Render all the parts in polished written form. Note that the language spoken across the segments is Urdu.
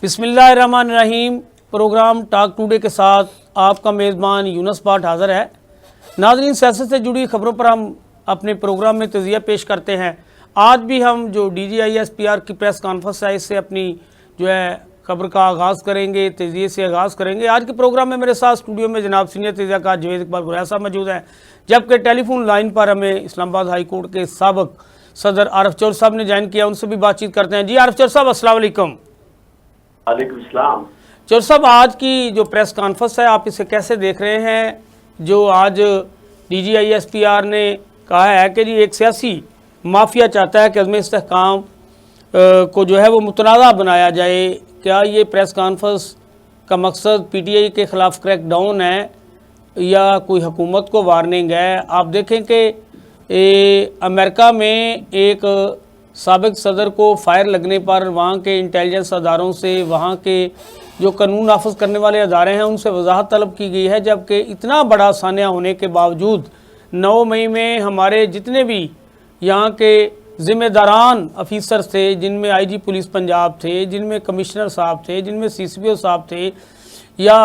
بسم اللہ الرحمن الرحیم۔ پروگرام ٹاک ٹوڈے کے ساتھ آپ کا میزبان یونس بٹ حاضر ہے۔ ناظرین، سیاست سے جڑی خبروں پر ہم اپنے پروگرام میں تجزیہ پیش کرتے ہیں۔ آج بھی ہم جو D G I S P R کی پریس کانفرنس ہے اس سے اپنی جو ہے خبر کا آغاز کریں گے، تجزیے سے آغاز کریں گے۔ آج کے پروگرام میں میرے ساتھ اسٹوڈیو میں جناب سینئر تجزیہ کار جاوید اقبال گویا صاحب موجود ہیں، جبکہ ٹیلی فون لائن پر ہمیں اسلام آباد ہائی کورٹ کے سابق صدر عارف چور صاحب نے جوائن کیا، ان سے بھی بات چیت کرتے ہیں۔ جی عارف چور صاحب، السلام علیکم۔ وعلیکم السلام۔ چور صاحب، آج کی جو پریس کانفرنس ہے آپ اسے کیسے دیکھ رہے ہیں؟ جو آج D G I S P R نے کہا ہے کہ جی ایک سیاسی مافیا چاہتا ہے کہ عدم استحکام کو جو ہے وہ متنازع بنایا جائے، کیا یہ پریس کانفرنس کا مقصد پی ٹی آئی کے خلاف کریک ڈاؤن ہے یا کوئی حکومت کو وارننگ ہے؟ آپ دیکھیں کہ امریکہ میں ایک سابق صدر کو فائر لگنے پر وہاں کے انٹیلیجنس اداروں سے، وہاں کے جو قانون نافذ کرنے والے ادارے ہیں ان سے وضاحت طلب کی گئی ہے، جبکہ اتنا بڑا سانحہ ہونے کے باوجود 9 مئی میں ہمارے جتنے بھی یہاں کے ذمہ داران افیسر تھے، جن میں آئی جی پولیس پنجاب تھے، جن میں کمشنر صاحب تھے، جن میں سی سی پی او صاحب تھے، یا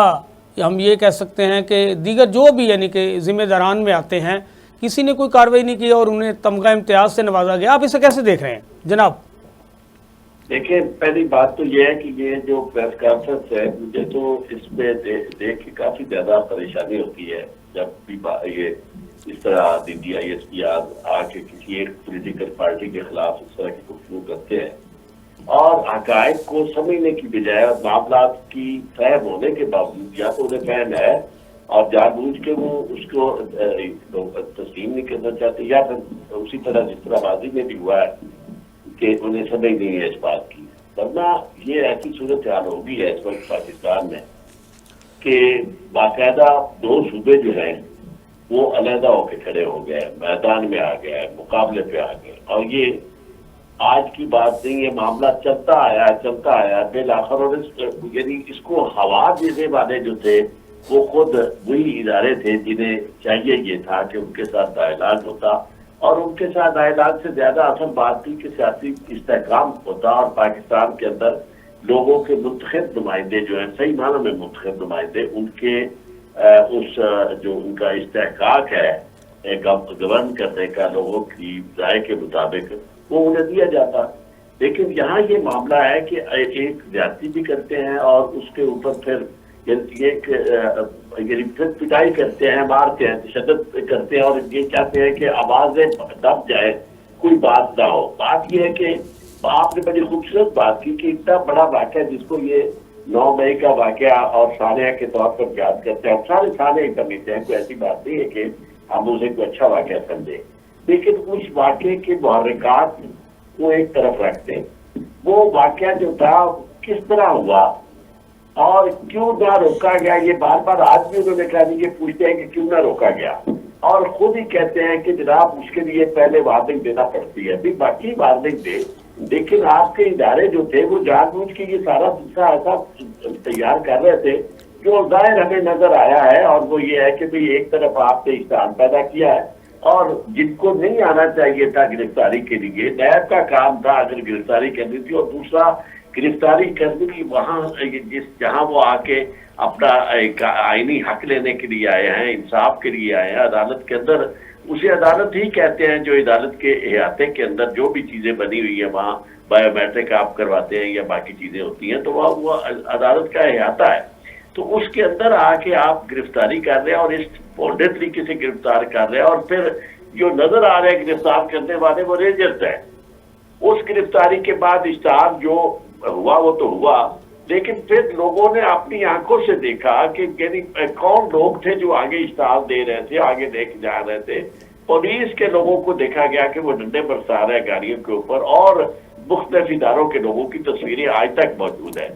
ہم یہ کہہ سکتے ہیں کہ دیگر جو بھی یعنی کہ ذمہ داران میں آتے ہیں، کسی نے کوئی کارروائی نہیں کی اور انہیں تمغہ امتیاز سے نوازا گیا۔ آپ اسے کیسے دیکھ رہے ہیں جناب؟ دیکھیں، پہلی بات تو یہ ہے کہ یہ جو پریس کانفرنس ہے، مجھے تو اس میں دیکھ کے کافی زیادہ پریشانی ہوتی ہے جب بھی یہ اس طرح ڈی جی آئی ایس پی آ کے کسی ایک پولیٹیکل پارٹی کے خلاف اس طرح کی گفتگو کرتے ہیں اور حقائق کو سمجھنے کی بجائے اور معاملات کی فہم ہونے کے باوجود یا تو انہیں فہم ہے اور جان بوجھ کے وہ اس کو تسلیم نہیں کرنا چاہتے، یا پھر اسی طرح جس طرح ماضی میں بھی ہوا ہے کہ انہیں سمجھ نہیں ہے اس بات کی، ورنہ یہ ایسی صورتحال ہوگی ہے اس وقت پاکستان میں کہ باقاعدہ 2 صوبے جو ہیں وہ علیحدہ ہو کے کھڑے ہو گئے، میدان میں آ گئے، مقابلے پہ آ گئے، اور یہ آج کی بات نہیں، یہ معاملہ چلتا آیا بالآخر، اور یعنی اس کو ہوا دینے والے جو تھے وہ خود وہی ادارے تھے جنہیں چاہیے یہ تھا کہ ان کے ساتھ ڈائلاگ ہوتا، اور ان کے ساتھ ڈائلاگ سے زیادہ اصل بات تھی کہ سیاسی استحکام ہوتا اور پاکستان کے اندر لوگوں کے منتخب نمائندے جو ہیں، صحیح معنوں میں منتخب نمائندے، ان کے اس جو ان کا استحقاق ہے گورن کرنے کا لوگوں کی رائے کے مطابق، وہ انہیں دیا جاتا۔ لیکن یہاں یہ معاملہ ہے کہ ایک زیادتی بھی کرتے ہیں اور اس کے اوپر پھر ایک پھر پٹائی کرتے ہیں، مارتے ہیں، تشدد کرتے ہیں، اور یہ چاہتے ہیں کہ آوازیں دب جائے، کوئی بات نہ ہو۔ بات یہ ہے کہ آپ نے بڑی خوبصورت بات کی کہ اتنا بڑا واقعہ جس کو یہ 9 مئی کا واقعہ اور سانحہ کے طور پر یاد کرتے ہیں، سارے سانحے کرتے ہیں، کوئی ایسی بات نہیں ہے کہ ہم اسے کوئی اچھا واقعہ سمجھیں، لیکن اس واقعے کے محرکات کو ایک طرف رکھتے ہیں۔ وہ واقعہ جو تھا کس طرح ہوا اور کیوں نہ روکا گیا، یہ بار بار آج بھی انہوں نے کہا یہ پوچھتے ہیں کہ کیوں نہ روکا گیا، اور خود ہی کہتے ہیں کہ جناب اس کے لیے پہلے وارننگ دینا پڑتی ہے۔ بھی باقی وارننگ دے، لیکن آپ کے ادارے جو تھے وہ جان بوجھ کے یہ سارا دوسرا ایسا تیار کر رہے تھے جو ظاہر ہمیں نظر آیا ہے، اور وہ یہ ہے کہ بھی ایک طرف آپ نے اشتعال پیدا کیا ہے، اور جن کو نہیں آنا چاہیے تھا گرفتاری کے لیے، نیب کا کام تھا اگر گرفتاری کرنی تھی، اور دوسرا گرفتاری کرنے کی وہاں جہاں وہ آ کے اپنا آئینی حق لینے کے لیے آئے ہیں، انصاف کے لیے آئے ہیں عدالت کے اندر، اسے عدالت ہی کہتے ہیں جو عدالت کے احاطے کے اندر جو بھی چیزیں بنی ہوئی ہیں، وہاں بایو میٹرک آپ کرواتے ہیں یا باقی چیزیں ہوتی ہیں، تو وہ عدالت کا احاطہ ہے، تو اس کے اندر آ کے آپ گرفتاری کر رہے ہیں اور اس بونڈے طریقے سے گرفتار کر رہے ہیں، اور پھر جو نظر آ رہے ہیں گرفتار کرنے والے وہ رینجرز ہیں۔ اس گرفتاری کے بعد اشتہار جو ہوا وہ تو ہوا، لیکن پھر لوگوں نے اپنی آنکھوں سے دیکھا کہ یعنی کون لوگ تھے جو آگے اشتہار دے رہے تھے، آگے لے کے جا رہے تھے۔ پولیس کے لوگوں کو دیکھا گیا کہ وہ ڈنڈے برسا رہے ہیں گاڑیوں کے اوپر، اور مختلف اداروں کے لوگوں کی تصویریں آج تک موجود ہیں۔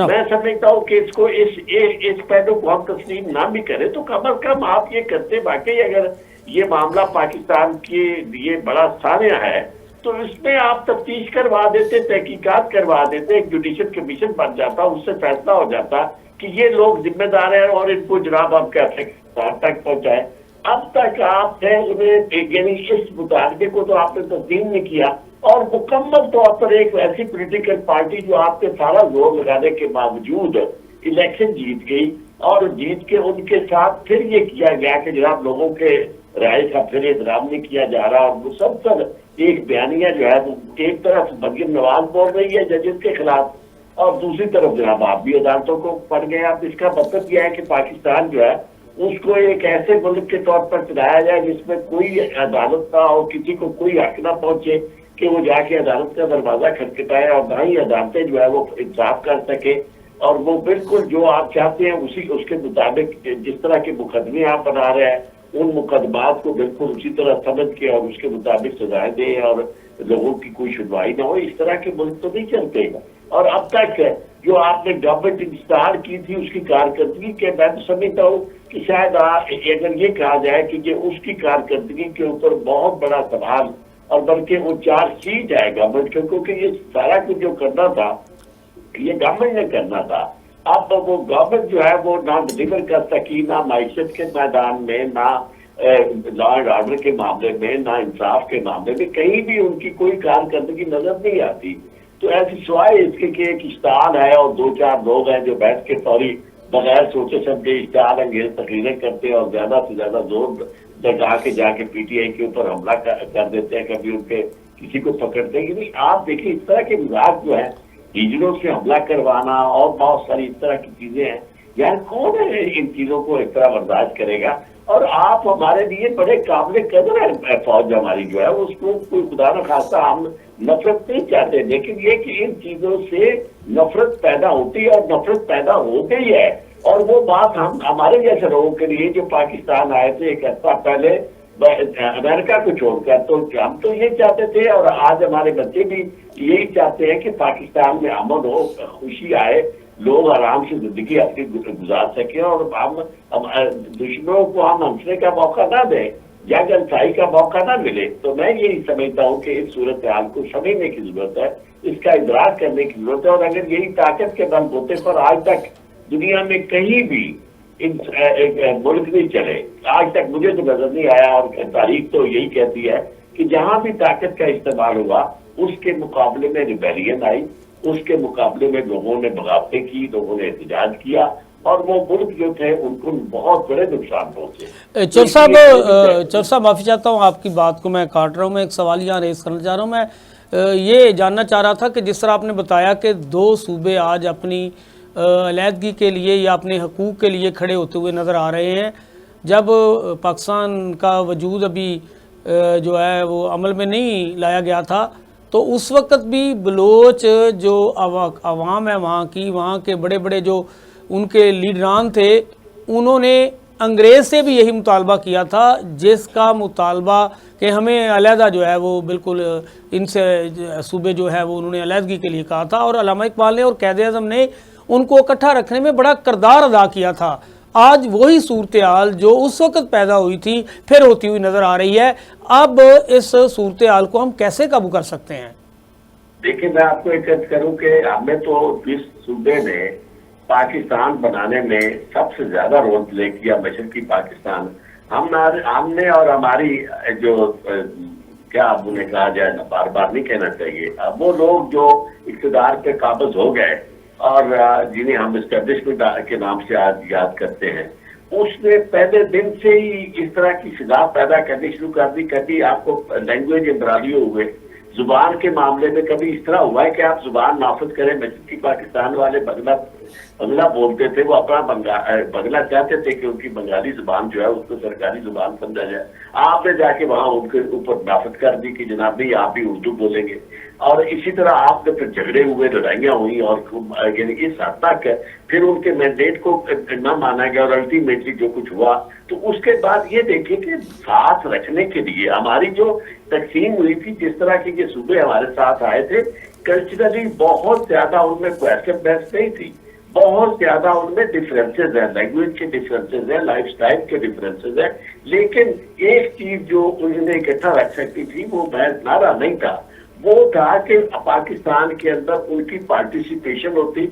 میں سمجھتا ہوں کہ اس کو اس پہلو کو ہم تسلیم نہ بھی کریں تو کم از کم آپ یہ کرتے، باقی اگر یہ معاملہ پاکستان کے لیے بڑا سانحہ ہے تو اس میں آپ تفتیش کروا دیتے، تحقیقات کروا دیتے، ایک جوڈیشل کمیشن بن جاتا، اس سے فیصلہ ہو جاتا کہ یہ لوگ ذمہ دار ہیں اور ان کو جناب ہم کیسے تک پہنچائے۔ اب تک آپ نے انہیں یعنی اس مطالبے کو تو آپ نے تسلیم نہیں کیا، اور مکمل طور پر ایک ایسی پولیٹیکل پارٹی جو آپ کے سارا زور لگانے کے باوجود الیکشن جیت گئی، اور جیت کے ان کے ساتھ پھر یہ کیا گیا کہ جناب لوگوں کے رائے کا پھر احترام نہیں کیا جا رہا، اور مسلسل ایک بیانیہ جو ہے وہ ایک طرف مریم نواز بول رہی ہے ججز کے خلاف، اور دوسری طرف جناب آپ بھی عدالتوں کو پڑ گئے۔ اب اس کا مطلب یہ ہے کہ پاکستان جو ہے اس کو ایک ایسے ملک کے طور پر چلایا جائے جس میں کوئی عدالت نہ ہو، کسی کو کوئی حق نہ پہنچے کہ وہ جا کے عدالت کا دروازہ کھٹکھٹائے، اور نہ ہی عدالتیں جو ہے وہ انصاف کر سکے، اور وہ بالکل جو آپ چاہتے ہیں اس کے مطابق جس طرح کے مقدمے آپ بنا رہے ہیں ان مقدمات کو بالکل اسی طرح سمجھ کے اور اس کے مطابق سزائیں دیں اور لوگوں کی کوئی سنوائی نہ ہو، اس طرح کے ملک تو نہیں چلتے گا۔ اور اب تک جو آپ نے گورنمنٹ انتظار کی تھی اس کی کارکردگی کے میں تو سمجھتا ہوں کہ شاید اگر یہ کہا جائے کہ یہ اس کی کارکردگی کے اوپر بہت بڑا سوال، اور بلکہ وہ چارج شیٹ ہے گورنمنٹ کے، کیونکہ یہ سارا کچھ جو کرنا تھا یہ گورنمنٹ نے کرنا تھا۔ اب وہ گورنمنٹ جو ہے وہ نہ ڈلیور کر سکی، نہ معیشت کے میدان میں، نہ لا اینڈ آرڈر کے معاملے میں، نہ انصاف کے معاملے میں، کہیں بھی ان کی کوئی کارکردگی نظر نہیں آتی۔ تو ایسی سوائے اس کے کہ ایک اشتعال ہے اور دو چار لوگ ہیں جو بیٹھ کے فوری بغیر سوچے سمجھے اشتعال انگیز تقریریں کرتے ہیں اور زیادہ سے زیادہ زور لگا کے جا کے پی ٹی آئی کے اوپر حملہ کر دیتے ہیں، کبھی ان کے کسی کو پکڑتے ہیں کہ نہیں۔ آپ دیکھیں اس طرح کے مزاج جو ہے، ریجنوں سے حملہ کروانا اور بہت ساری اس طرح کی چیزیں ہیں، یار کون ہے ان چیزوں کو اس طرح برداشت کرے گا؟ اور آپ ہمارے لیے بڑے قابل قدر ہے فوج ہماری جو ہے، اس کو کوئی خدا نہ خواستہ ہم نفرت نہیں چاہتے، لیکن یہ کہ ان چیزوں سے نفرت پیدا ہوتی ہے اور نفرت پیدا ہو گئی ہے۔ اور وہ بات ہمارے جیسے لوگوں کے لیے جو پاکستان آئے تھے ایک عرصہ پہلے امریکہ کو چھوڑ کر، تو ہم تو یہ چاہتے تھے اور آج ہمارے بچے بھی یہی چاہتے ہیں کہ پاکستان میں امن ہو، خوشی آئے، لوگ آرام سے زندگی اپنی گزار سکیں، اور ہم دشمنوں کو ہم ہنسنے کا موقع نہ دیں یا جلسائی کا موقع نہ ملے۔ تو میں یہی سمجھتا ہوں کہ اس صورتحال کو سمجھنے کی ضرورت ہے، اس کا ادراک کرنے کی ضرورت ہے، اور اگر یہی طاقت کے بل بوتے پر آج تک دنیا میں کہیں بھی ملک نہیں چلے، آج تک مجھے تو نظر نہیں آیا، اور تاریخ تو یہی کہتی ہے کہ جہاں بھی طاقت کا استعمال ہوا اس کے مقابلے میں ریبیلین آئی، اس کے مقابلے میں لوگوں نے بغاوتیں کی، لوگوں نے احتجاج کیا، اور وہ ملک جو تھے ان کو بہت بڑے نقصان پہنچے۔ چور صاحب معافی چاہتا ہوں، آپ کی بات کو میں کاٹ رہا ہوں، میں ایک سوال یہاں ریز کرنا چاہ رہا ہوں۔ میں یہ جاننا چاہ رہا تھا کہ جس طرح آپ نے بتایا کہ دو صوبے آج اپنی علیحدگی کے لیے یا اپنے حقوق کے لیے کھڑے ہوتے ہوئے نظر آ رہے ہیں، جب پاکستان کا وجود ابھی جو ہے وہ عمل میں نہیں لایا گیا تھا، تو اس وقت بھی بلوچ جو عوام ہے وہاں کے بڑے بڑے جو ان کے لیڈران تھے، انہوں نے انگریز سے بھی یہی مطالبہ کیا تھا، جس کا مطالبہ کہ ہمیں علیحدہ جو ہے وہ بالکل ان سے صوبے جو ہے وہ انہوں نے علیحدگی کے لیے کہا تھا، اور علامہ اقبال نے اور قائد اعظم نے ان کو اکٹھا رکھنے میں بڑا کردار ادا کیا تھا۔ آج وہی صورتحال جو اس وقت پیدا ہوئی تھی پھر ہوتی ہوئی نظر آ رہی ہے۔ اب اس صورتحال کو ہم کیسے قابو کر سکتے ہیں؟ دیکھیں میں آپ کو ایک عرض کروں کہ ہمیں تو جس صوبے نے پاکستان بنانے میں سب سے زیادہ رول پلے کیا، مشرقی پاکستان، ہم نے اور ہماری جو کیا اب انہیں کہا جائے، بار بار نہیں کہنا چاہیے، اب وہ لوگ جو اقتدار پہ قابض ہو گئے اور جنہیں ہم اسٹیبلشمنٹ کے نام سے آج یاد کرتے ہیں، اس نے پہلے دن سے ہی اس طرح کی فضا پیدا کرنی شروع کر دی۔ کبھی آپ کو لینگویج امبرالیو ہوئے، زبان کے معاملے میں کبھی اس طرح ہوا ہے کہ آپ زبان نافذ کریں۔ مشرقی پاکستان والے بنگلہ بولتے تھے، وہ اپنا بنگلہ چاہتے تھے کہ ان کی بنگالی زبان جو ہے اس کو سرکاری زبان سمجھا جائے۔ آپ نے جا کے وہاں ان کے اوپر نافذ کر دی کہ جناب نہیں آپ بھی اردو بولیں گے، اور اسی طرح آپ نے پھر جھگڑے ہوئے، لڑائیاں ہوئی، اور یعنی اس حد تک پھر ان کے مینڈیٹ کو نہ مانا گیا، اور الٹیمیٹلی جو کچھ ہوا تو اس کے بعد یہ دیکھیں کہ ساتھ رکھنے کے لیے ہماری جو تقسیم ہوئی تھی، جس طرح کے یہ صوبے ہمارے ساتھ آئے تھے، کلچرلی بہت زیادہ ان میں کوئسچن بیس نہیں تھی، بہت زیادہ ان میں ڈفرینسز ہیں، لینگویج کے ڈفرینسز ہیں، لائف سٹائل کے ڈفرینسز ہیں، لیکن ایک چیز جو انہوں نے اکٹھا رکھ سکتی تھی وہ محض نعرہ نہیں تھا، وہ تھا کہ پاکستان کے اندر ان کی پارٹیسپیشن ہوتی،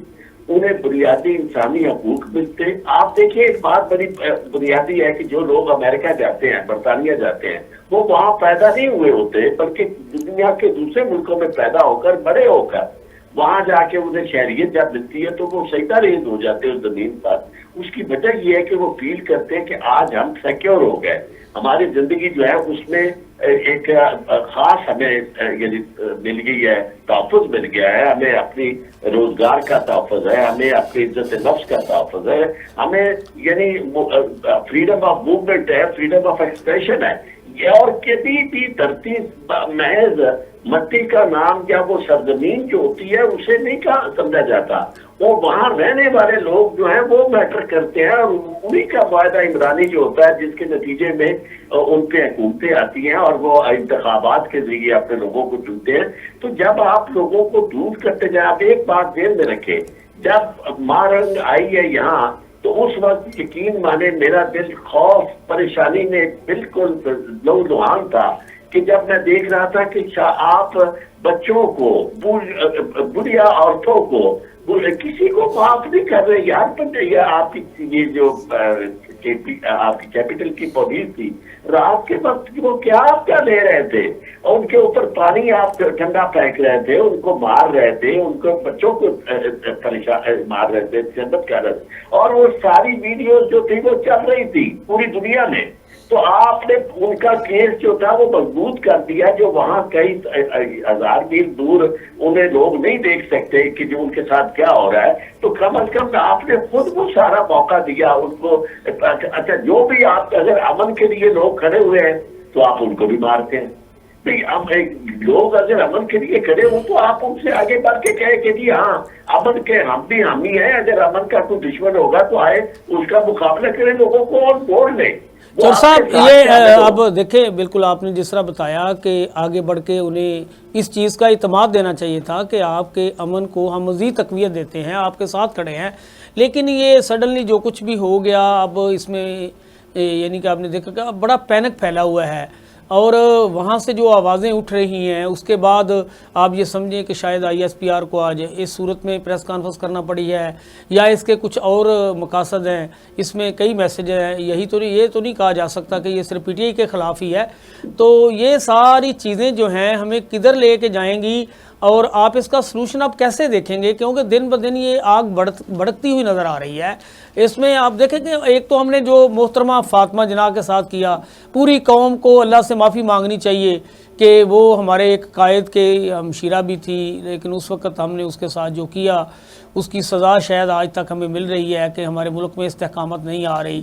انہیں بنیادی انسانی حقوق ملتے. آپ دیکھیں ایک بات بڑی بنیادی ہے کہ جو لوگ امریکہ جاتے ہیں، برطانیہ جاتے ہیں، وہ وہاں پیدا نہیں ہوئے ہوتے بلکہ دنیا کے دوسرے ملکوں میں پیدا ہو کر بڑے ہو کر وہاں جا کے انہیں شہریت جب ملتی ہے تو وہ سجدہ ریز ہو جاتے ہیں اس زمین پر. اس کی وجہ یہ ہے کہ وہ فیل کرتے ہیں کہ آج ہم سیکیور ہو گئے، ہماری زندگی جو ہے اس میں ایک خاص ہمیں یعنی مل گئی ہے، تحفظ مل گیا ہے، ہمیں اپنی روزگار کا تحفظ ہے، ہمیں اپنی عزت نفس کا تحفظ ہے، ہمیں یعنی فریڈم آف موومنٹ ہے، فریڈم آف ایکسپریشن ہے. اور کبھی بھی دھرتی محض مٹی کا نام یا وہ سرزمین جو ہوتی ہے اسے نہیں سمجھا جاتا. وہ وہاں رہنے والے لوگ جو ہیں وہ میٹر کرتے ہیں، اور انہی کا معاہدہ عمرانی جو ہوتا ہے جس کے نتیجے میں ان پہ حکومتیں آتی ہیں اور وہ انتخابات کے ذریعے اپنے لوگوں کو چنتے ہیں. تو جب آپ لوگوں کو دور کرتے جائیں، آپ ایک بات ذہن میں رکھیں، جب مارنگ آئی ہے یہاں تو اس وقت یقین مانے میرا دل خوف پریشانی میں بالکل لہوان تھا کہ جب میں دیکھ رہا تھا کہ آپ بچوں کو، بڑھیا عورتوں کو، کسی کو معاف نہیں کر رہے. یار آپ کی یہ جو آپ کی کیپٹل کی پولیس تھی، رات کے وقت وہ کیا لے رہے تھے، اور ان کے اوپر پانی آپ ٹھنڈا پھینک رہے تھے، ان کو مار رہے تھے، ان کو بچوں کو پریشان مار رہے تھے جنت کا رس. اور وہ ساری ویڈیوز جو تھی وہ چل رہی تھی پوری دنیا میں. تو آپ نے ان کا کیس جو تھا وہ مضبوط کر دیا، جو وہاں کئی ہزار میل دور انہیں لوگ نہیں دیکھ سکتے کہ جو ان کے ساتھ کیا ہو رہا ہے. تو کم از کم آپ نے خود وہ سارا موقع دیا ان کو. اچھا جو بھی آپ اگر امن کے لیے لوگ کھڑے ہوئے ہیں تو آپ ان کو بھی مارتے ہیں. لوگ اگر امن کے لیے کھڑے ہوں تو آپ ان سے آگے بڑھ کے کہیں کہ جی ہاں امن کے ہم بھی حامی ہیں، اگر امن کا کوئی دشمن ہوگا تو آئے اس کا مقابلہ کریں، لوگوں کو اور بول لیں. چور صاحب یہ اب دیکھیں بالکل آپ نے جس طرح بتایا کہ آگے بڑھ کے انہیں اس چیز کا اعتماد دینا چاہیے تھا کہ آپ کے امن کو ہم مزید تقویت دیتے ہیں، آپ کے ساتھ کھڑے ہیں، لیکن یہ سڈنلی جو کچھ بھی ہو گیا اب اس میں یعنی کہ آپ نے دیکھا کہ بڑا پینک پھیلا ہوا ہے، اور وہاں سے جو آوازیں اٹھ رہی ہیں اس کے بعد آپ یہ سمجھیں کہ شاید ISPR کو آج اس صورت میں پریس کانفرنس کرنا پڑی ہے، یا اس کے کچھ اور مقاصد ہیں، اس میں کئی میسیج ہیں. یہ تو نہیں کہا جا سکتا کہ یہ صرف PTI کے خلاف ہی ہے. تو یہ ساری چیزیں جو ہیں ہمیں کدھر لے کے جائیں گی، اور آپ اس کا سلوشن آپ کیسے دیکھیں گے؟ کیونکہ دن بدن یہ آگ بڑھتی ہوئی نظر آ رہی ہے. اس میں آپ دیکھیں کہ ایک تو ہم نے جو محترمہ فاطمہ جناح کے ساتھ کیا، پوری قوم کو اللہ سے معافی مانگنی چاہیے کہ وہ ہمارے ایک قائد کے ہمشیرہ بھی تھی، لیکن اس وقت ہم نے اس کے ساتھ جو کیا اس کی سزا شاید آج تک ہمیں مل رہی ہے کہ ہمارے ملک میں استحکامات نہیں آ رہی.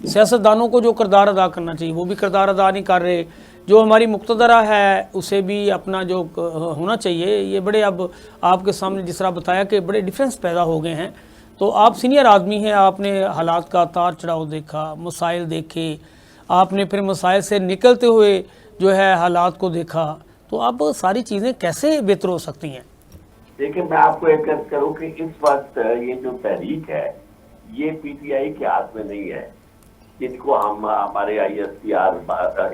سیاستدانوں کو جو کردار ادا کرنا چاہیے وہ بھی کردار ادا نہیں کر رہے. جو ہماری مقتدرہ ہے اسے بھی اپنا جو ہونا چاہیے. یہ بڑے اب آپ کے سامنے جس طرح بتایا کہ بڑے ڈیفرنس پیدا ہو گئے ہیں. تو آپ سینئر آدمی ہیں، آپ نے حالات کا اتار چڑھاؤ دیکھا، مسائل دیکھے، آپ نے پھر مسائل سے نکلتے ہوئے جو ہے حالات کو دیکھا، تو اب ساری چیزیں کیسے بہتر ہو سکتی ہیں؟ دیکھیں میں آپ کو ایک عرض کروں کہ اس وقت یہ جو تحریک ہے یہ PTI کے ہاتھ میں نہیں ہے، جن کو ہم ہمارے ISPR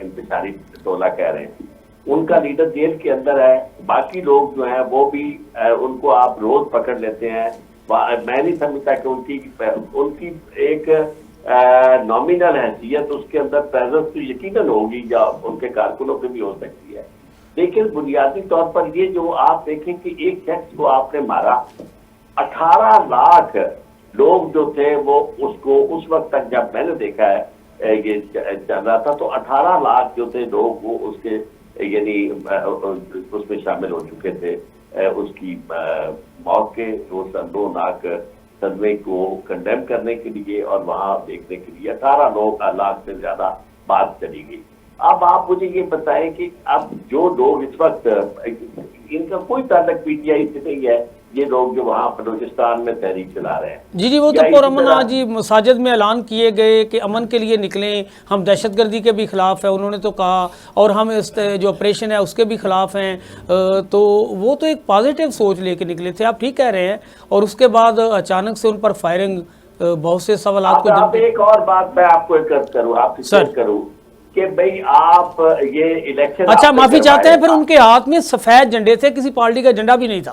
انتشاری ٹولہ کہہ رہے ہیں. ان کا لیڈر جیل کے اندر ہے، باقی لوگ جو ہیں وہ بھی ان کو آپ روز پکڑ لیتے ہیں. میں نہیں سمجھتا کہ ان کی ایک نامینل حیثیت اس کے اندر پریزنس تو یقیناً ہوگی، یا ان کے کارکنوں پہ بھی ہو سکتی ہے، لیکن بنیادی طور پر یہ جو آپ دیکھیں کہ ایک شخص کو آپ نے مارا، 18 لاکھ لوگ جو تھے وہ اس کو اس وقت تک جب میں نے دیکھا ہے یہ چل رہا تھا تو 18 لاکھ جو تھے لوگ وہ اس کے یعنی اس میں شامل ہو چکے تھے. اس کی موت کے دردناک صدمے کو کنڈیم کرنے کے لیے اور وہاں دیکھنے کے لیے 18 لاکھ سے زیادہ بات چلی گئی. اب آپ مجھے یہ بتائیں کہ اب جو لوگ اس وقت ان کا کوئی تعلق PTI سے نہیں ہے، یہ لوگ جو وہاں بلوچستان میں تحریک چلا رہے ہیں جی وہ تو پرامن آج مساجد میں اعلان کیے گئے کہ امن کے لیے نکلیں، ہم دہشت گردی کے بھی خلاف ہیں انہوں نے تو کہا، اور ہم اس جو آپریشن ہے اس کے بھی خلاف ہیں. تو وہ تو ایک پازیٹیو سوچ لے کے نکلے تھے، آپ ٹھیک کہہ رہے ہیں. اور اس کے بعد اچانک سے ان پر فائرنگ، بہت سے سوالات کو آپ ایک اور بات میں آپ کو ایک عرض کروں، آپ سے کروں کہ بھئی آپ یہ الیکشن اچھا معافی چاہتے ہیں، پھر ان کے ہاتھ میں سفید جھنڈے تھے، کسی پارٹی کا جھنڈا بھی نہیں تھا.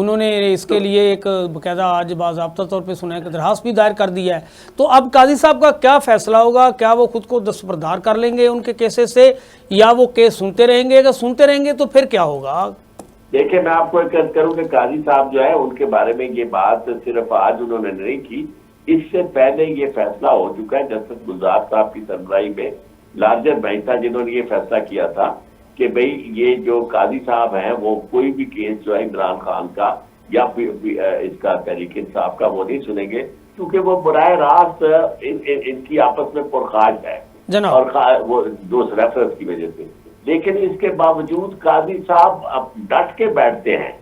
انہوں نے اس کے لیے ایک باقاعدہ آج باضابطہ طور پہ سنا ہے کہ درخواست بھی دائر کر دیا ہے. تو اب قاضی صاحب کا کیا فیصلہ ہوگا؟ کیا وہ خود کو دستبردار کر لیں گے ان کے کیسز سے، یا وہ کیس سنتے رہیں گے؟ اگر سنتے رہیں گے تو پھر کیا ہوگا؟ دیکھیں میں آپ کو ایک عرض کروں کہ قاضی صاحب جو ہے ان کے بارے میں یہ بات صرف آج انہوں نے نہیں کی، اس سے پہلے یہ فیصلہ ہو چکا ہے. جسٹس گلزار صاحب کی سربراہی میں لارجر بینچ تھا جنہوں نے یہ فیصلہ کیا تھا کہ بھئی یہ جو قاضی صاحب ہیں وہ کوئی بھی کیس جو ہے عمران خان کا یا اس کا تحریک انصاف کا وہ نہیں سنیں گے، کیونکہ وہ براہ راست ان کی آپس میں پرخاش ہے جناب. اور وہ دوست ریفرنس کی وجہ سے. لیکن اس کے باوجود قاضی صاحب اب ڈٹ کے بیٹھتے ہیں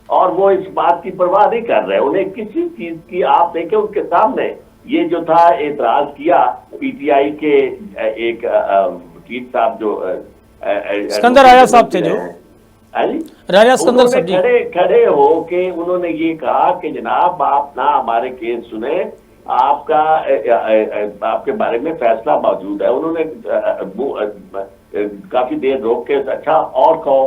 اور وہ اس بات کی پرواہ نہیں کر رہے. انہیں کسی چیز کی، آپ دیکھیں ان کے سامنے یہ جو تھا اعتراض کیا پی ٹی آئی کے ایک وکیل صاحب جو اسکندر راجہ صاحب تھے، جو راجہ اسکندر صاحب جی، کھڑے ہو کے انہوں نے یہ کہا کہ جناب آپ نہ ہمارے کیس سنیں، آپ کے بارے میں فیصلہ موجود ہے. انہوں نے کافی دیر روک کے اچھا اور کہو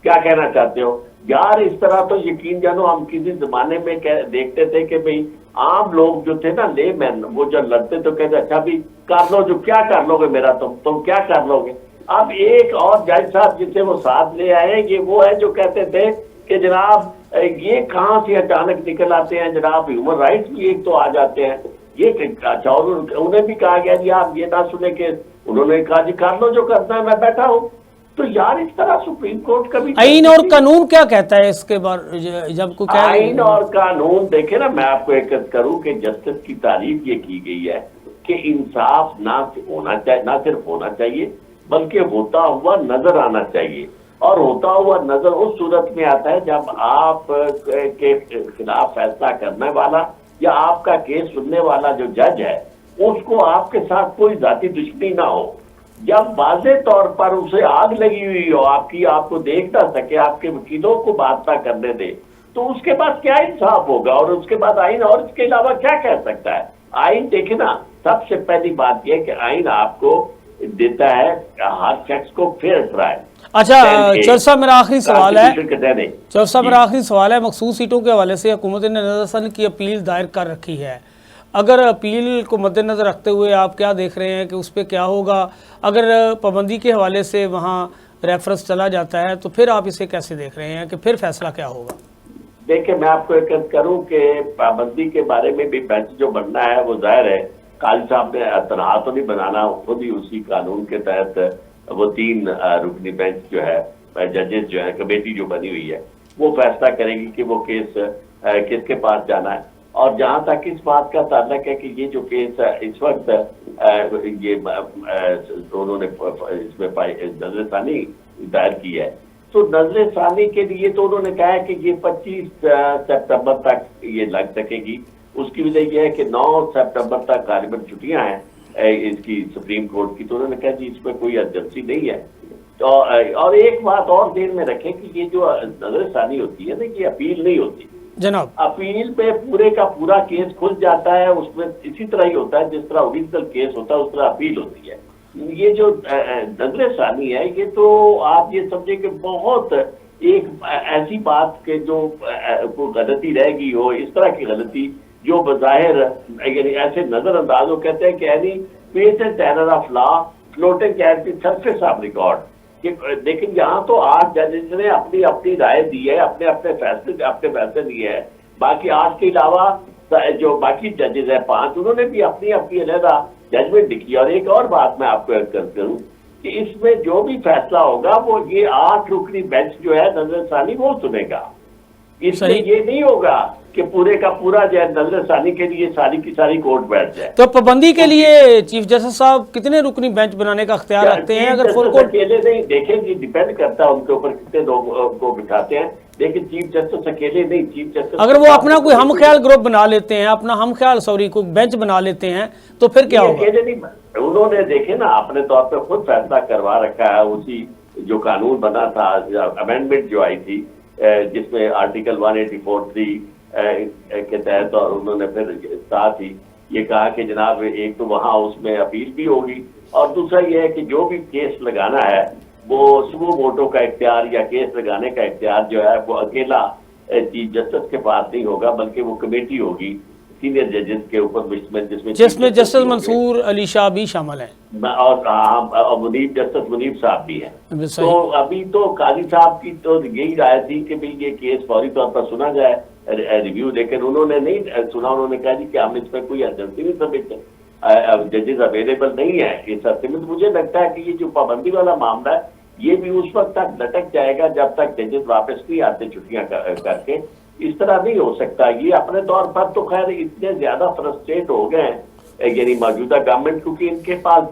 کیا کہنا چاہتے ہو. یار اس طرح تو یقین جانو ہم کسی زمانے میں دیکھتے تھے کہ بھئی عام لوگ جو تھے نا، لے مین، وہ جب لڑتے تو کہتے اچھا بھی کر لو، جو کیا کر لو گے میرا، تم کیا کر لو گے. اب ایک اور جج صاحب جسے وہ ساتھ لے آئے، یہ وہ ہے جو کہتے تھے کہ جناب یہ کہاں سے اچانک نکل آتے ہیں جناب، ہیومن رائٹس بھی ایک تو آ جاتے ہیں. یہ اچھا انہیں بھی کہا گیا جی آپ یہ نہ سنیں کہ انہوں نے کہا جی کر لو جو کرنا ہے، میں بیٹھا ہوں. تو یار اس طرح سپریم کورٹ کا بھی آئین اور قانون کیا کہتا ہے اس کے بارے؟ جب کوئی آئین اور قانون دیکھیں نا، میں آپ کو ایک کروں کہ جسٹس کی تعریف یہ کی گئی ہے کہ انصاف نہ صرف ہونا چاہیے بلکہ ہوتا ہوا نظر آنا چاہیے. اور ہوتا ہوا نظر اس صورت میں آتا ہے جب آپ کے خلاف فیصلہ کرنے والا یا آپ کا کیس سننے والا جو جج ہے اس کو آپ کے ساتھ کوئی ذاتی دشمنی نہ ہو. جب واضح طور پر اسے آگ لگی ہوئی ہو آپ کو دیکھ نہ سکے، آپ کے وکیلوں کو بات نہ کرنے دے، تو اس کے بعد کیا انصاف ہوگا؟ اور اس کے بعد آئین اور اس کے علاوہ کیا کہہ سکتا ہے؟ آئین دیکھیں نا، سب سے پہلی بات یہ کہ آئین آپ کو دیتا ہے ہر شخص کو فیئر ٹرائل. اچھا چودھری صاحب میرا آخری سوال ہے، چودھری صاحب میرا آخری سوال ہے، مخصوص سیٹوں کے حوالے سے حکومت نے نظر ثانی کی اپیل دائر کر رکھی ہے. اگر اپیل کو مد نظر رکھتے ہوئے آپ کیا دیکھ رہے ہیں کہ اس پہ کیا ہوگا؟ اگر پابندی کے حوالے سے وہاں ریفرنس چلا جاتا ہے تو پھر آپ اسے کیسے دیکھ رہے ہیں کہ پھر فیصلہ کیا ہوگا؟ دیکھیں میں آپ کو ایک کروں کہ پابندی کے بارے میں بھی بینچ جو بننا ہے وہ ظاہر ہے قاضی صاحب نے تنہا تو نہیں بنانا، خود ہی اسی قانون کے تحت وہ 3 رکنی بینچ جو ہے، ججز جو ہے، کمیٹی جو بنی ہوئی ہے وہ فیصلہ کرے گی کہ وہ کیس کس کے پاس جانا ہے. اور جہاں تک اس بات کا تعلق ہے کہ یہ جو کیس اس وقت یہ انہوں نے اس میں نظر ثانی دائر کی ہے، تو نظر ثانی کے لیے تو انہوں نے کہا ہے کہ یہ 25 سپتمبر تک یہ لگ سکے گی. اس کی وجہ یہ ہے کہ 9 سپتمبر تک غالباً چھٹیاں ہیں اس کی سپریم کورٹ کی، تو انہوں نے کہا جی اس میں کوئی ایمرجنسی نہیں ہے. اور ایک بات اور ذہن میں رکھیں کہ یہ جو نظر ثانی ہوتی ہے نا، یہ اپیل نہیں ہوتی جناب. اپیل پہ پورے کا پورا کیس کھل جاتا ہے، اس میں اسی طرح ہی ہوتا ہے جس طرح اوریجنل کیس ہوتا ہے اس طرح اپیل ہوتی ہے. یہ جو نظر ثانی ہے یہ تو آپ یہ سمجھیں کہ بہت ایک ایسی بات کہ جو کوئی غلطی رہ گئی ہو، اس طرح کی غلطی جو بظاہر یعنی ایسے نظر انداز ہو، کہتے ہیں کہ any patent error of law floating at the surface of record. لیکن یہاں تو 8 ججز نے اپنی رائے دی ہے، اپنے فیصلے دیے ہیں. باقی 8 کے علاوہ جو باقی ججز ہیں 5، انہوں نے بھی اپنی علیحدہ ججمنٹ لکھی. اور ایک اور بات میں آپ کو عرض کرتا ہوں کہ اس میں جو بھی فیصلہ ہوگا وہ یہ 8 رکنی بینچ جو ہے نظر ثانی وہ سنے گا. اس میں یہ نہیں ہوگا کہ پورے کا پورا جو ہے نظر ثانی کے لیے ساری کی ساری کورٹ بیٹھ جائے. تو پابندی کے لیے چیف جسٹس صاحب کتنے رکنی بینچ بنانے کا اختیار رکھتے ہیں؟ اگر فل کورٹ اکیلے نہیں، دیکھیں جی ڈیپینڈ کرتا ہے ان کے اوپر کتنے لوگوں کو بٹھاتے ہیں، لیکن چیف جسٹس اکیلے نہیں. چیف جسٹس اگر وہ اپنا کوئی ہم خیال گروپ بنا لیتے ہیں، اپنا ہم خیال کوئی بینچ بنا لیتے ہیں تو پھر کیا ہوگا؟ اکیلے نہیں، انہوں نے دیکھیں نا اپنے طور پہ خود فیصلہ کروا رکھا ہے. اسی جو قانون بنا تھا، امینڈمنٹ جو آئی تھی جس میں آرٹیکل 184(3) کے تحت، اور انہوں نے پھر ساتھ ہی یہ کہا کہ جناب ایک تو وہاں اس میں اپیل بھی ہوگی، اور دوسرا یہ ہے کہ جو بھی کیس لگانا ہے وہ سمو ووٹوں کا اختیار یا کیس لگانے کا اختیار جو ہے وہ اکیلا چیف جسٹس کے پاس نہیں ہوگا، بلکہ وہ کمیٹی ہوگی سینئر ججز کے اوپر، جس میں جسٹس منصور علی شاہ بھی شامل ہیں اور جسٹس منیب صاحب بھی ہیں۔ تو ابھی تو قاضی صاحب کی تو یہی رائے تھی کہ بھئی یہ کیس فوری طور پر سنا جائے، ریویو، لیکن انہوں نے نہیں سنا۔ انہوں نے کہا جی کہ ہم اس میں کوئی ایجنسی نہیں سمجھتے، ججز اویلیبل نہیں ہے اس عرصے میں۔ تو مجھے لگتا ہے کہ یہ جو پابندی والا معاملہ ہے یہ بھی اس وقت تک لٹک جائے گا جب تک ججز واپس نہیں آتے چھٹیاں کر کے۔ اس طرح نہیں ہو سکتا۔ یہ اپنے طور پر تو خیر اتنے زیادہ فرسٹریٹ ہو گئے ہیں یعنی موجودہ گورنمنٹ، کیونکہ ان کے پاس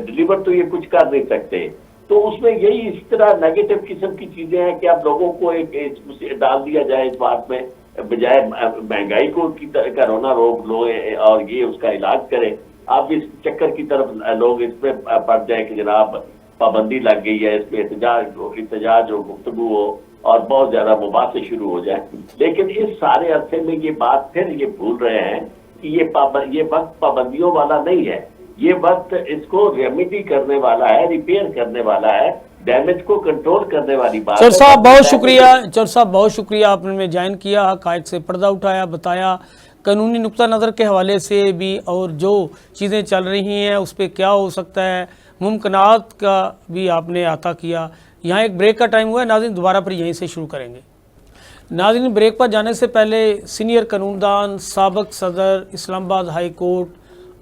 ڈیلیور تو یہ کچھ کر نہیں سکتے۔ تو اس میں یہی اس طرح نیگیٹو قسم کی چیزیں ہیں کہ اب لوگوں کو ایک ڈال دیا جائے اس بات میں، بجائے مہنگائی کو کرونا روک لو اور یہ اس کا علاج کرے، اب اس چکر کی طرف لوگ اس پہ پڑ جائیں کہ جناب پابندی لگ گئی ہے، اس پہ احتجاج ہو، گفتگو ہو اور بہت زیادہ مباحثے شروع ہو جائیں۔ لیکن اس سارے عرصے میں یہ بات پھر یہ بھول رہے ہیں کہ یہ وقت پابندیوں والا نہیں ہے، یہ وقت اس کو ریمیڈی کرنے والا ہے، ریپیئر کرنے والا ہے، ڈیمیج کو کنٹرول کرنے والی بات ہے۔ چور صاحب بہت شکریہ، چور صاحب بہت شکریہ، آپ نے جوائن کیا، حقائق سے پردہ اٹھایا، بتایا قانونی نقطہ نظر کے حوالے سے بھی، اور جو چیزیں چل رہی ہیں اس پہ کیا ہو سکتا ہے، ممکنات کا بھی آپ نے احاطہ کیا۔ یہاں ایک بریک کا ٹائم ہوا ہے ناظرین، دوبارہ پھر یہیں سے شروع کریں گے۔ ناظرین بریک پر جانے سے پہلے سینئر قانون دان سابق صدر اسلام آباد ہائی کورٹ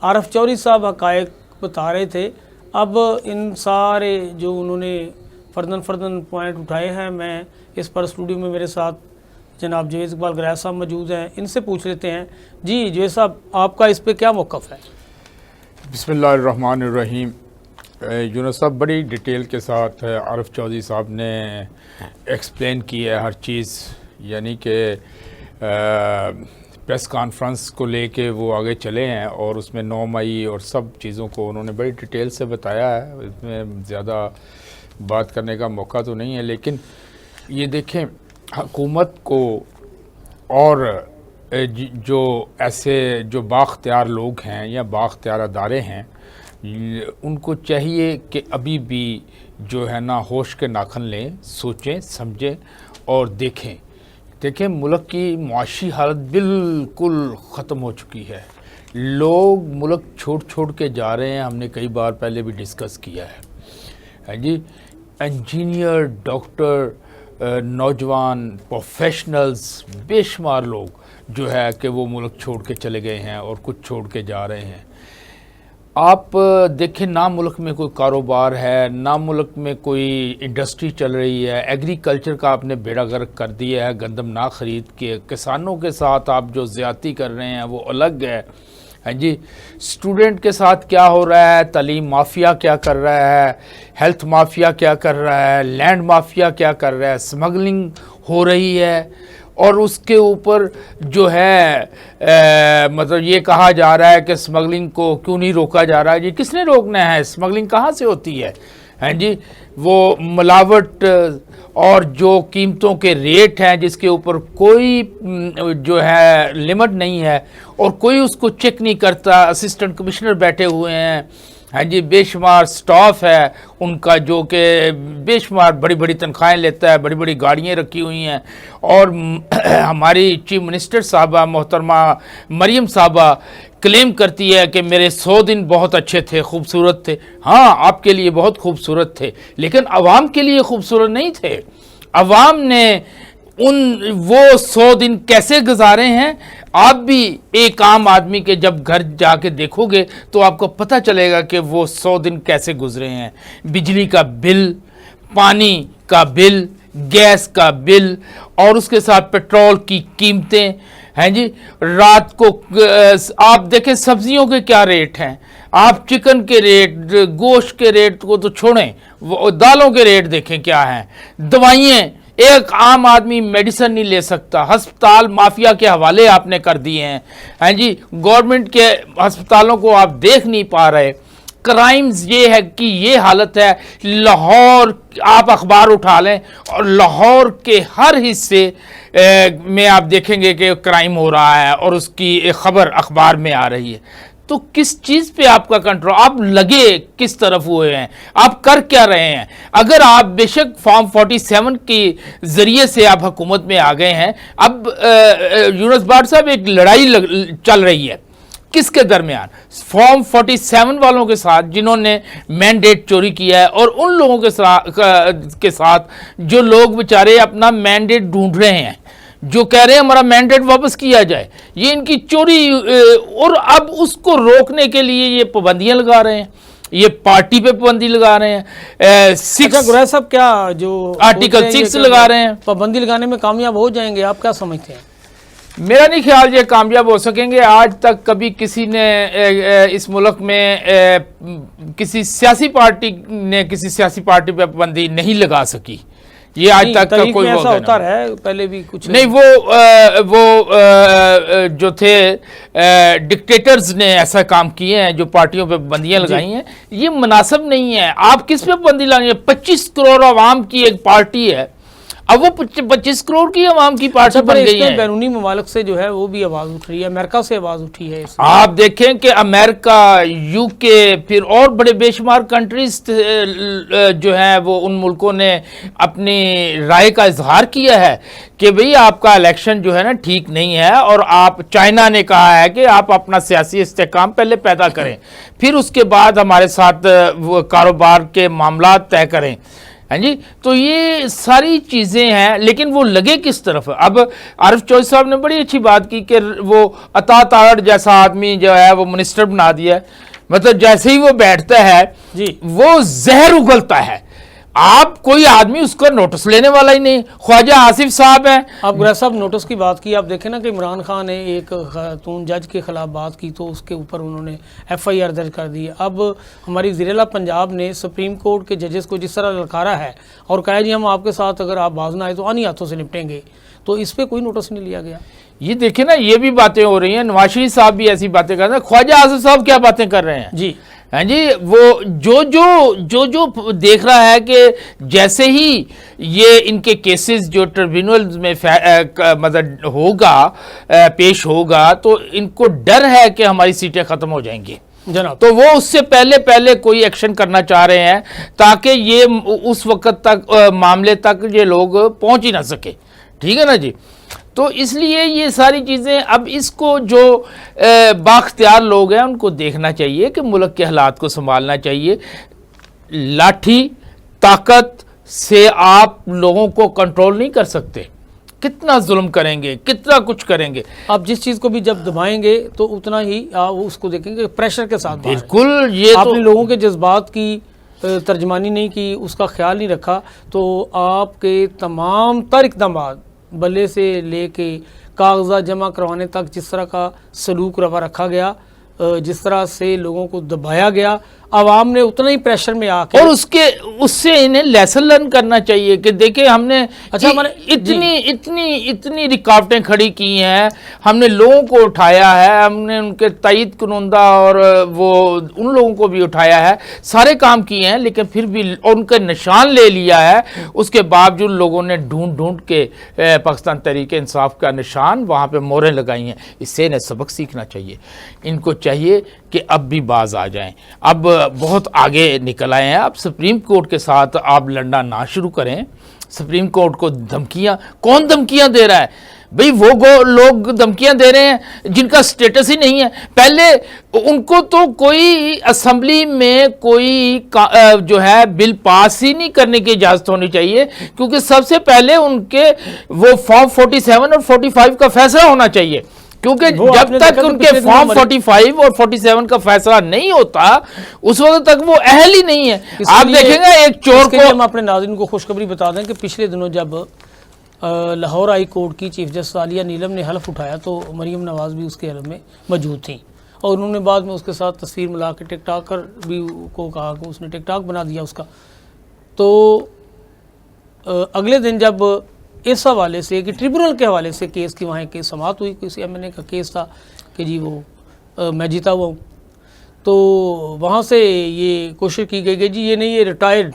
عارف چوہدری صاحب حقائق بتا رہے تھے۔ اب ان سارے جو انہوں نے فردن پوائنٹ اٹھائے ہیں، میں اس پر اسٹوڈیو میں میرے ساتھ جناب جوید اقبال گرائے صاحب موجود ہیں، ان سے پوچھ لیتے ہیں۔ جی جوید صاحب، آپ کا اس پہ کیا موقف ہے؟ بسم اللہ الرحمن الرحیم۔ یونس صاحب بڑی ڈیٹیل کے ساتھ عارف چوہدری صاحب نے ایکسپلین کی ہے ہر چیز، یعنی کہ پریس کانفرنس کو لے کے وہ آگے چلے ہیں اور اس میں 9 مئی اور سب چیزوں کو انہوں نے بڑی ڈیٹیل سے بتایا ہے۔ اس میں زیادہ بات کرنے کا موقع تو نہیں ہے، لیکن یہ دیکھیں حکومت کو اور جو ایسے جو بااختیار لوگ ہیں یا بااختیار ادارے ہیں، ان کو چاہیے کہ ابھی بھی جو ہے نا ہوش کے ناخن لیں، سوچیں سمجھیں اور دیکھیں ملک کی معاشی حالت بالکل ختم ہو چکی ہے۔ لوگ ملک چھوڑ کے جا رہے ہیں، ہم نے کئی بار پہلے بھی ڈسکس کیا ہے جی۔ انجینئر، ڈاکٹر، نوجوان پروفیشنلز، بے شمار لوگ جو ہے کہ وہ ملک چھوڑ کے چلے گئے ہیں اور کچھ چھوڑ کے جا رہے ہیں۔ آپ دیکھیں نہ ملک میں کوئی کاروبار ہے، نہ ملک میں کوئی انڈسٹری چل رہی ہے، ایگریکلچر کا آپ نے بیڑا غرق کر دیا ہے، گندم نہ خرید کے۔ کسانوں کے ساتھ آپ جو زیادتی کر رہے ہیں وہ الگ ہے ہاں جی۔ اسٹوڈنٹ کے ساتھ کیا ہو رہا ہے، تعلیم مافیا کیا کر رہا ہے، ہیلتھ مافیا کیا کر رہا ہے، لینڈ مافیا کیا کر رہا ہے، اسمگلنگ ہو رہی ہے، اور اس کے اوپر جو ہے مطلب یہ کہا جا رہا ہے کہ اسمگلنگ کو کیوں نہیں روکا جا رہا ہے۔ جی کس نے روکنا ہے؟ اسمگلنگ کہاں سے ہوتی ہے ہاں جی؟ وہ ملاوٹ اور جو قیمتوں کے ریٹ ہیں جس کے اوپر کوئی جو ہے لمٹ نہیں ہے اور کوئی اس کو چیک نہیں کرتا۔ اسسٹنٹ کمشنر بیٹھے ہوئے ہیں ہاں جی، بے شمار سٹاف ہے ان کا جو کہ بے شمار بڑی بڑی تنخواہیں لیتا ہے، بڑی بڑی گاڑیاں رکھی ہوئی ہیں، اور ہماری چیف منسٹر صاحبہ محترمہ مریم صاحبہ کلیم کرتی ہے کہ میرے 100 دن بہت اچھے تھے، خوبصورت تھے۔ ہاں آپ کے لیے بہت خوبصورت تھے، لیکن عوام کے لیے خوبصورت نہیں تھے۔ عوام نے وہ 100 دن کیسے گزارے ہیں، آپ بھی ایک عام آدمی کے جب گھر جا کے دیکھو گے تو آپ کو پتہ چلے گا کہ وہ 100 دن کیسے گزرے ہیں۔ بجلی کا بل، پانی کا بل، گیس کا بل، اور اس کے ساتھ پیٹرول کی قیمتیں ہیں جی۔ رات کو آپ دیکھیں سبزیوں کے کیا ریٹ ہیں، آپ چکن کے ریٹ، گوشت کے ریٹ کو تو چھوڑیں، دالوں کے ریٹ دیکھیں کیا ہیں، دوائیں، ایک عام آدمی میڈیسن نہیں لے سکتا۔ ہسپتال مافیا کے حوالے آپ نے کر دیے ہیں ہاں جی، گورنمنٹ کے ہسپتالوں کو آپ دیکھ نہیں پا رہے۔ کرائمز یہ ہے کہ یہ حالت ہے۔ لاہور آپ اخبار اٹھا لیں اور لاہور کے ہر حصے میں آپ دیکھیں گے کہ کرائم ہو رہا ہے اور اس کی ایک خبر اخبار میں آ رہی ہے۔ تو کس چیز پہ آپ کا کنٹرول، آپ لگے کس طرف ہوئے ہیں، آپ کر کیا رہے ہیں؟ اگر آپ بے شک فارم 47 کے ذریعے سے آپ حکومت میں آ گئے ہیں، اب یونس بٹ صاحب ایک لڑائی چل رہی ہے کس کے درمیان؟ فارم 47 والوں کے ساتھ جنہوں نے مینڈیٹ چوری کیا ہے، اور ان لوگوں کے ساتھ جو لوگ بیچارے اپنا مینڈیٹ ڈھونڈ رہے ہیں، جو کہہ رہے ہیں ہمارا مینڈیٹ واپس کیا جائے، یہ ان کی چوری، اور اب اس کو روکنے کے لیے یہ پابندیاں لگا رہے ہیں، یہ پارٹی پہ پابندی لگا رہے ہیں، گریز صاحب کیا جو آرٹیکل 6 لگا رہے ہیں، پابندی لگانے میں کامیاب ہو جائیں گے؟ آپ کیا سمجھتے ہیں؟ میرا نہیں خیال یہ کامیاب ہو سکیں گے۔ آج تک کبھی کسی نے اس ملک میں کسی سیاسی پارٹی نے کسی سیاسی پارٹی پہ پابندی نہیں لگا سکی، یہ آج تک کا کوئی ایسا ہوتا رہا ہے، پہلے بھی کچھ نہیں۔ وہ جو تھے ڈکٹیٹرز نے ایسا کام کیے ہیں، جو پارٹیوں پہ پابندیاں لگائی ہیں، یہ مناسب نہیں ہے۔ آپ کس پہ پابندی لانی ہے؟ 25 کروڑ عوام کی ایک پارٹی ہے، اب وہ 25 کروڑ کی عوام کی پارٹی بن گئی ہے۔ بیرونی ممالک سے جو ہے وہ بھی آواز اٹھ رہی ہے، امریکہ سے آواز اٹھی ہے۔ آپ دیکھیں کہ امریکہ، یو کے، پھر اور بڑے بے شمار کنٹریز جو ہیں وہ ان ملکوں نے اپنی رائے کا اظہار کیا ہے کہ بھئی آپ کا الیکشن جو ہے نا ٹھیک نہیں ہے، اور آپ، چائنا نے کہا ہے کہ آپ اپنا سیاسی استحکام پہلے پیدا کریں، پھر اس کے بعد ہمارے ساتھ کاروبار کے معاملات طے کریں۔ ہاں جی، تو یہ ساری چیزیں ہیں، لیکن وہ لگے کس طرف؟ اب عارف چوہدری صاحب نے بڑی اچھی بات کی کہ وہ عطا تارڑ جیسا آدمی جو ہے وہ منسٹر بنا دیا ہے، مطلب جیسے ہی وہ بیٹھتا ہے جی وہ زہر اگلتا ہے، آپ کوئی آدمی اس کا نوٹس لینے والا ہی نہیں۔ خواجہ آصف صاحب ہیں، آپ گریز صاحب نوٹس کی بات کی، آپ دیکھیں نا کہ عمران خان نے ایک خاتون جج کے خلاف بات کی تو اس کے اوپر انہوں نے FIR درج کر دی۔ اب ہماری وزیر اعلیٰ پنجاب نے سپریم کورٹ کے ججز کو جس طرح للکارا ہے اور کہا جی ہم آپ کے ساتھ اگر آپ باز نہ آئے تو آنی ہاتھوں سے نپٹیں گے، تو اس پہ کوئی نوٹس نہیں لیا گیا۔ یہ دیکھیں نا، یہ بھی باتیں ہو رہی ہیں، نواز شریف صاحب بھی ایسی باتیں کر رہے ہیں، خواجہ آصف صاحب کیا باتیں کر رہے ہیں؟ جی ہاں جی، وہ جو دیکھ رہا ہے کہ جیسے ہی یہ ان کے کیسز جو ٹریبیونلز میں مطلب ہوگا، پیش ہوگا، تو ان کو ڈر ہے کہ ہماری سیٹیں ختم ہو جائیں گی جناب، تو وہ اس سے پہلے کوئی ایکشن کرنا چاہ رہے ہیں تاکہ یہ اس وقت تک معاملے تک یہ لوگ پہنچ ہی نہ سکے۔ ٹھیک ہے نا جی، تو اس لیے یہ ساری چیزیں اب اس کو جو بااختیار لوگ ہیں ان کو دیکھنا چاہیے کہ ملک کے حالات کو سنبھالنا چاہیے۔ لاٹھی طاقت سے آپ لوگوں کو کنٹرول نہیں کر سکتے، کتنا ظلم کریں گے، کتنا کچھ کریں گے۔ آپ جس چیز کو بھی جب دبائیں گے تو اتنا ہی آپ اس کو دیکھیں گے پریشر کے ساتھ۔ بالکل، یہ آپ تو نے لوگوں کے جذبات کی ترجمانی نہیں کی، اس کا خیال نہیں رکھا، تو آپ کے تمام تر اقدامات بلے سے لے کے کاغذات جمع کروانے تک جس طرح کا سلوک روا رکھا گیا، جس طرح سے لوگوں کو دبایا گیا، عوام نے اتنا ہی پریشر میں آ کے، اور اس سے انہیں لیسن لرن کرنا چاہیے کہ دیکھیں ہم نے اتنی رکاوٹیں کھڑی کی ہیں، ہم نے لوگوں کو اٹھایا ہے، ہم نے ان کے تائید کنندہ اور وہ ان لوگوں کو بھی اٹھایا ہے، سارے کام کیے ہیں، لیکن پھر بھی ان کا نشان لے لیا ہے، اس کے باوجود لوگوں نے ڈھونڈ کے پاکستان تحریک انصاف کا نشان وہاں پہ موریں لگائی ہیں۔ اس سے انہیں سبق سیکھنا چاہیے، ان کو چاہیے کہ اب بھی باز آ جائیں، اب بہت آگے نکل آئے ہیں، اب سپریم کورٹ کے ساتھ آپ لڑنا نہ شروع کریں۔ سپریم کورٹ کو دھمکیاں، کون دھمکیاں دے رہا ہے؟ بھئی وہ لوگ دھمکیاں دے رہے ہیں جن کا سٹیٹس ہی نہیں ہے۔ پہلے ان کو تو کوئی اسمبلی میں کوئی جو ہے بل پاس ہی نہیں کرنے کی اجازت ہونی چاہیے، کیونکہ سب سے پہلے ان کے وہ فارم 47 اور 45 کا فیصلہ ہونا چاہیے، کیونکہ جب تک ان کے فارم 45 اور 47 کا فیصلہ نہیں ہوتا اس وقت تک وہ اہل ہی نہیں ہے۔ آپ دیکھیں گے ایک چور کو، ہم اپنے ناظرین کو خوشخبری بتا دیں کہ پچھلے دنوں جب لاہور ہائی کورٹ کی چیف جسٹس عالیہ نیلم نے حلف اٹھایا تو مریم نواز بھی اس کے حلف میں موجود تھیں، اور انہوں نے بعد میں اس کے ساتھ تصویر ملا کے ٹک ٹاکر بھی کو کہا کہ اس نے ٹک ٹاک بنا دیا اس کا۔ تو اگلے دن جب اس حوالے سے کہ ٹریبونل کے حوالے سے کیس کی وہاں کیس سماعت ہوئی، کسی MNA کا کیس تھا کہ جی وہ میں جیتا ہوا ہوں، تو وہاں سے یہ کوشش کی گئی کہ جی یہ نہیں، یہ ریٹائرڈ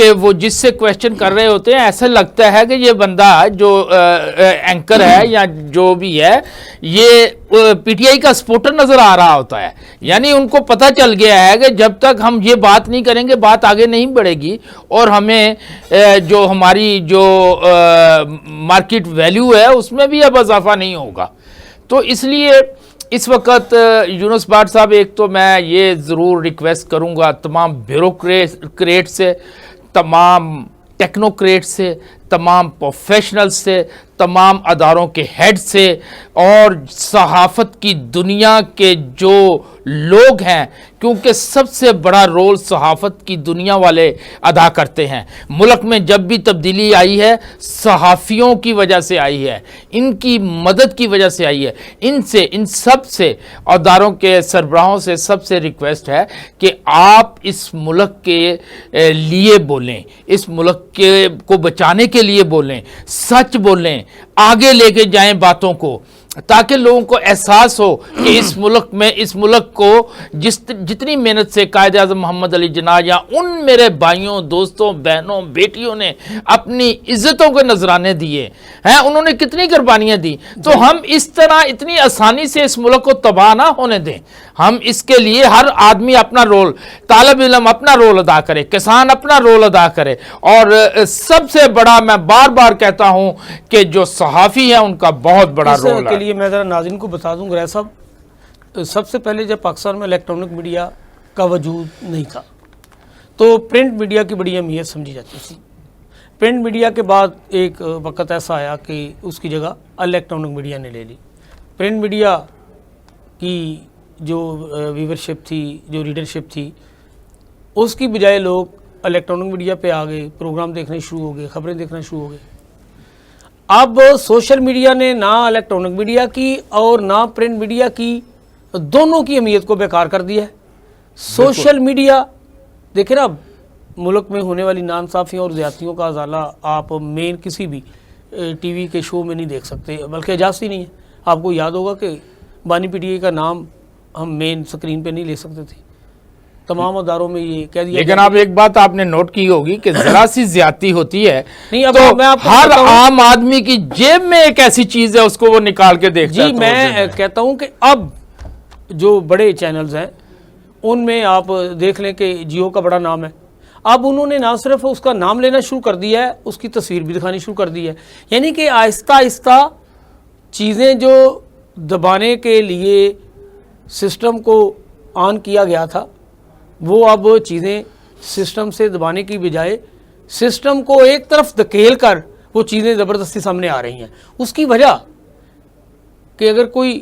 کہ وہ جس سے کویشچن کر رہے ہوتے ہیں ایسا لگتا ہے کہ یہ بندہ جو اینکر ہے یا جو بھی ہے یہ پی ٹی آئی کا سپورٹر نظر آ رہا ہوتا ہے. یعنی ان کو پتہ چل گیا ہے کہ جب تک ہم یہ بات نہیں کریں گے بات آگے نہیں بڑھے گی اور ہمیں جو ہماری جو مارکیٹ ویلیو ہے اس میں بھی اب اضافہ نہیں ہوگا. تو اس لیے اس وقت یونس بٹ صاحب ایک تو میں یہ ضرور ریکویسٹ کروں گا تمام بیوروکریٹ سے، تمام ٹیکنوکریٹ سے، تمام پروفیشنل سے، تمام اداروں کے ہیڈ سے اور صحافت کی دنیا کے جو لوگ ہیں، کیونکہ سب سے بڑا رول صحافت کی دنیا والے ادا کرتے ہیں. ملک میں جب بھی تبدیلی آئی ہے صحافیوں کی وجہ سے آئی ہے، ان کی مدد کی وجہ سے آئی ہے. ان سب سے اداروں کے سربراہوں سے سب سے ریکویسٹ ہے کہ آپ اس ملک کے لیے بولیں، اس ملک کو بچانے کے لیے بولیں، سچ بولیں، آگے لے کے جائیں باتوں کو، تاکہ لوگوں کو احساس ہو کہ اس ملک کو جتنی محنت سے قائد اعظم محمد علی جناح یا ان میرے بھائیوں، دوستوں، بہنوں، بیٹیوں نے اپنی عزتوں کے نذرانے دیے ہیں، انہوں نے کتنی قربانیاں دی، تو ہم اس طرح اتنی آسانی سے اس ملک کو تباہ نہ ہونے دیں. ہم اس کے لیے ہر آدمی اپنا رول، طالب علم اپنا رول ادا کرے، کسان اپنا رول ادا کرے، اور سب سے بڑا میں بار بار کہتا ہوں کہ جو صحافی ہیں ان کا بہت بڑا رول ہے. کے لیے میں ذرا ناظرین کو بتا دوں گریز صاحب، سب سے پہلے جب پاکستان میں الیکٹرانک میڈیا کا وجود نہیں تھا تو پرنٹ میڈیا کی بڑی اہمیت سمجھی جاتی تھی. پرنٹ میڈیا کے بعد ایک وقت ایسا آیا کہ اس کی جگہ الیکٹرانک میڈیا نے لے لی. پرنٹ میڈیا کی جو ویورشپ تھی، جو ریڈرشپ تھی، اس کی بجائے لوگ الیکٹرانک میڈیا پہ آ گئے، پروگرام دیکھنے شروع ہو گئے، خبریں دیکھنا شروع ہو گئے. اب سوشل میڈیا نے نہ الیکٹرانک میڈیا کی اور نہ پرنٹ میڈیا کی، دونوں کی اہمیت کو بیکار کر دیا ہے. سوشل میڈیا دیکھیں نا، اب ملک میں ہونے والی ناانصافیوں اور زیادتیوں کا ازالہ آپ مین کسی بھی ٹی وی کے شو میں نہیں دیکھ سکتے، بلکہ اجازت ہی نہیں ہے. آپ کو یاد ہوگا کہ بانی پی ٹی آئی کا نام ہم مین سکرین پہ نہیں لے سکتے تھے، تمام اداروں میں یہ کہہ دیا. لیکن آپ ایک بات آپ نے نوٹ کی ہوگی کہ ذرا سی زیادتی ہوتی ہے نہیں، اب تو میں آپ کو ہر عام آدمی کی جیب میں ایک ایسی چیز ہے اس کو وہ نکال کے دیکھتا ہے. جی میں کہتا ہوں کہ اب جو بڑے چینلز ہیں ان میں آپ دیکھ لیں کہ جیو کا بڑا نام ہے، اب انہوں نے نہ صرف اس کا نام لینا شروع کر دیا ہے، اس کی تصویر بھی دکھانی شروع کر دی ہے. یعنی کہ آہستہ آہستہ چیزیں جو دبانے کے لیے سسٹم کو آن کیا گیا تھا وہ اب چیزیں سسٹم سے دبانے کی بجائے سسٹم کو ایک طرف دھکیل کر وہ چیزیں زبردستی سامنے آ رہی ہیں. اس کی وجہ کہ اگر کوئی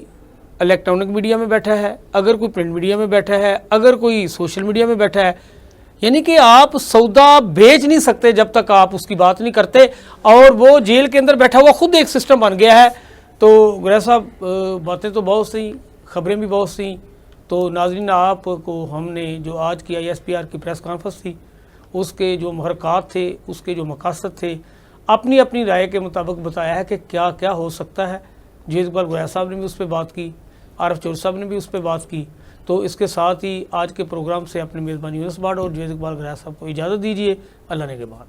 الیکٹرانک میڈیا میں بیٹھا ہے، اگر کوئی پرنٹ میڈیا میں بیٹھا ہے، اگر کوئی سوشل میڈیا میں بیٹھا ہے، یعنی کہ آپ سودا بیچ نہیں سکتے جب تک آپ اس کی بات نہیں کرتے، اور وہ جیل کے اندر بیٹھا ہوا خود ایک سسٹم بن گیا ہے. تو گریز صاحب باتیں تو بہت سی، خبریں بھی بہت سی. تو ناظرین آپ کو ہم نے جو آج کی ISPR کی پریس کانفرنس تھی اس کے جو محرکات تھے، اس کے جو مقاصد تھے، اپنی اپنی رائے کے مطابق بتایا ہے کہ کیا کیا ہو سکتا ہے. جوید اقبال گریز صاحب نے بھی اس پہ بات کی، عارف چودھری صاحب نے بھی اس پہ بات کی. تو اس کے ساتھ ہی آج کے پروگرام سے اپنے میزبان یونس بٹ اور جوید اقبال گریز صاحب کو اجازت دیجیے. اللہ نے کے بعد.